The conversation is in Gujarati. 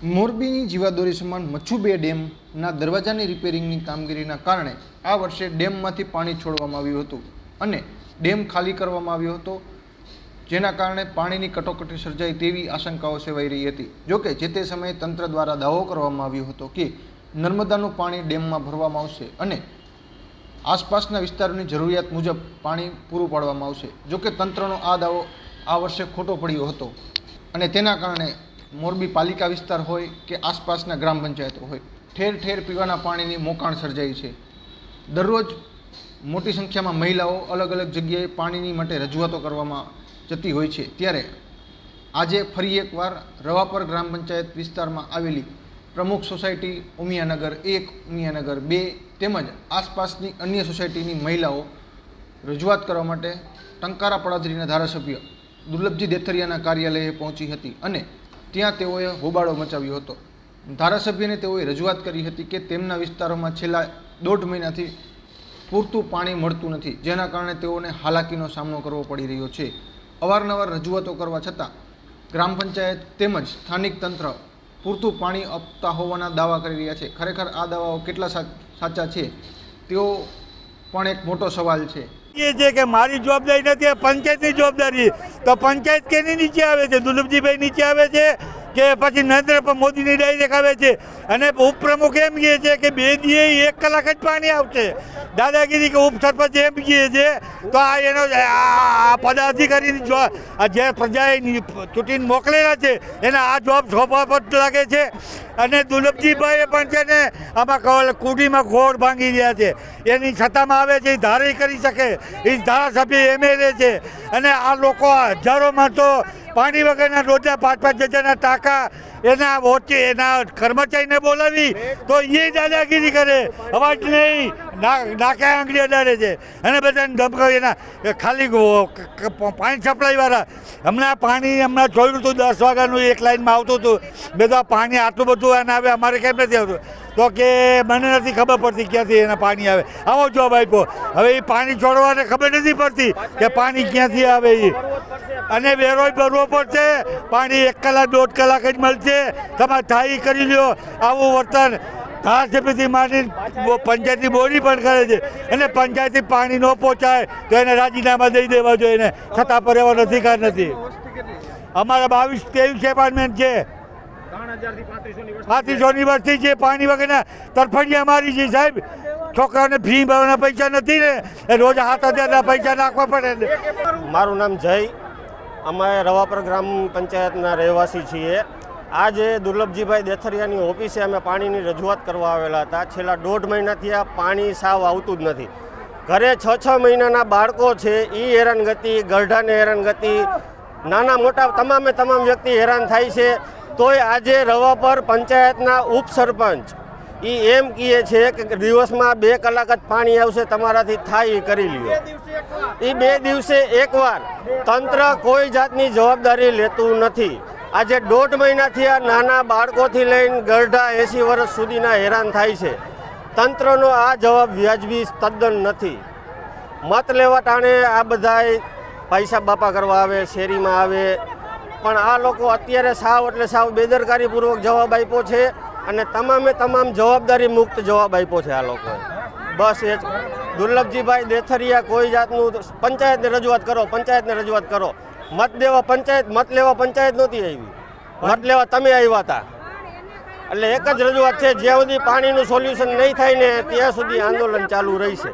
મોરબીની જીવાદોરી સમાન મચ્છુ બે ડેમના દરવાજાની રિપેરિંગની કામગીરીના કારણે આ વર્ષે ડેમમાંથી પાણી છોડવામાં આવ્યું હતું અને ડેમ ખાલી કરવામાં આવ્યો હતો, જેના કારણે પાણીની કટોકટી સર્જાય તેવી આશંકાઓ સેવાઈ રહી હતી। જોકે જે તે સમયે તંત્ર દ્વારા દાવો કરવામાં આવ્યો હતો કે નર્મદાનું પાણી ડેમમાં ભરવામાં આવશે અને આસપાસના વિસ્તારોની જરૂરિયાત મુજબ પાણી પૂરું પાડવામાં આવશે। જોકે તંત્રનો આ દાવો આ વર્ષે ખોટો પડ્યો હતો અને તેના કારણે મોરબી પાલિકા વિસ્તાર હોય કે આસપાસના ગ્રામ પંચાયતો હોય, ઠેર ઠેર પીવાના પાણીની મોકાણ સર્જાઈ છે। દરરોજ મોટી સંખ્યામાં મહિલાઓ અલગ અલગ જગ્યાએ પાણીની માટે રજૂઆતો કરવામાં જતી હોય છે, ત્યારે આજે ફરી એકવાર રવાપર ગ્રામ પંચાયત વિસ્તારમાં આવેલી પ્રમુખ સોસાયટી ઉમિયાનગર 1, ઉમિયાનગર 2 તેમજ આસપાસની અન્ય સોસાયટીની મહિલાઓ રજૂઆત કરવા માટે ટંકારા પડાદરીના ધારાસભ્ય દુર્લભજી દેથરિયાના કાર્યાલયે પહોંચી હતી અને ત્યાં તેઓએ હોબાળો મચાવ્યો હતો। ધારાસભ્યને તેઓએ રજૂઆત કરી હતી કે તેમના વિસ્તારોમાં છેલ્લા 1.5 મહિનાથી પૂરતું પાણી મળતું નથી, જેના કારણે તેઓને હાલાકીનો સામનો કરવો પડી રહ્યો છે। અવારનવાર રજૂઆતો કરવા છતાં ગ્રામ પંચાયત તેમજ સ્થાનિક તંત્ર પૂરતું પાણી આપતા હોવાના દાવા કરી રહ્યા છે। ખરેખર આ દાવાઓ કેટલા સાચા છે તેઓ પણ એક મોટો સવાલ છે। ये છે કે મારી જવાબદારી નથી, પંચાયતની જવાબદારી। તો પંચાયત કેની નીચે આવે છે? દુર્લભજીભાઈ નીચે આવે છે કે પછી નરેન્દ્ર મોદીની ડાયરેક્ટ આવે છે? અને ઉપપ્રમુખ એમ કહે છે કે 2 દિવસે 1 કલાક જ પાણી આવશે। દાદાગીરી કે ઉપસરપંચ એમ કહે છે, તો આ એનો પદાધિકારીની જે પ્રજાએ ચૂંટીને મોકલેલા છે એને આ જવાબ સોંપવા પર લાગે છે। અને દુર્લભજીભાઈએ પણ છે ને આમાં કુડીમાં ઘોડ ભાંગી રહ્યા છે, એની છતામાં આવે છે, એ ધારે કરી શકે, એ ધારાસભ્ય MLA છે। અને આ લોકો હજારો માણસો પાણી વગરના રોજના 5-5 હજારના ટાંકા એના વચ્ચે એના કર્મચારીને બોલાવી તો એ દાદાગીરી કરે, અવાજ નહીં, નાકે આંગળી અડાડે છે અને બધાને ધમકાવી એના ખાલી પાણી સપ્લાયવાળા હમણાં જોયું હતું 10 વાગ્યાનું એક લાઇનમાં આવતું હતું, બધા પાણી આટલું બધું એને આવે, અમારે કેમ નથી આવતું? તો કે મને નથી ખબર પડતી ક્યાંથી એના પાણી આવે। આવો જવાબ આપ્યો। હવે એ પાણી છોડવાને ખબર નથી પડતી કે પાણી ક્યાંથી આવે એ, અને વેરો ભરવો પડશે। પાણી 1 કલાક 1.5 કલાક જ મળશે, તમારે થાય કરી લ્યો। આવું વર્તન ધારાસભ્યથી માંડી પંચાયતની બોડી પણ કરે છે અને પંચાયતથી પાણી ન પહોંચાય તો એને રાજીનામા દઈ દેવા જોઈએ, એને છતાં પર એવાનો અધિકાર નથી। અમારા 22-23 એપાર્ટમેન્ટ છે, 3500ની વસ્તી છે, પાણી વગરના તરફડિયા મારી છે સાહેબ। છોકરાઓને ફી ભરવાના પૈસા નથી ને, એ રોજ 7000ના પૈસા નાખવા પડે। મારું નામ જય, અમે રવાપર ગ્રામ પંચાયતના રહેવાસી છીએ। આજે દુર્લભજીભાઈ દેથરિયાની ઓફિસે અમે પાણીની રજૂઆત કરવા આવેલા હતા। છેલ્લા 1.5 મહિનાથી આ પાણી સાવ આવતું જ નથી। ઘરે 6-6 મહિનાના બાળકો છે, એ હેરાનગતિ, ગરઢાને હેરાનગતિ, નાના મોટા તમામ વ્યક્તિ હેરાન થાય છે। તોય આજે રવાપર પંચાયતના ઉપસરપંચ એ એમ કહે છે કે દિવસમાં 2 કલાક જ પાણી આવશે, તમારાથી થાય એ કરી લ્યો। એ 2 દિવસે એકવાર તંત્ર કોઈ જાતની જવાબદારી લેતું નથી। આજે 1.5 મહિનાથી આ નાના બાળકોથી લઈને ગરઢા 80 વર્ષ સુધીના હેરાન થાય છે। તંત્રનો આ જવાબ વ્યાજબી તદ્દન નથી। મત લેવા ટાણે આ બધાય પૈસા બાપા કરવા આવે, શેરીમાં આવે, પણ આ લોકો અત્યારે સાવ એટલે સાવ બેદરકારીપૂર્વક જવાબ આપ્યો છે અને તમામ જવાબદારી મુક્ત જવાબ આપ્યો છે આ લોકોએ। બસ એ જ દુર્લભજીભાઈ દેથરિયા કોઈ જાતનું પંચાયતને રજૂઆત કરો, પંચાયતને રજૂઆત કરો। મત લેવા પંચાયત નહોતી આવી, મત લેવા તમે આવ્યા હતા। એટલે એક જ રજૂઆત છે, જ્યાં સુધી પાણીનું સોલ્યુશન નહીં થાય ને ત્યાં સુધી આંદોલન ચાલુ રહેશે।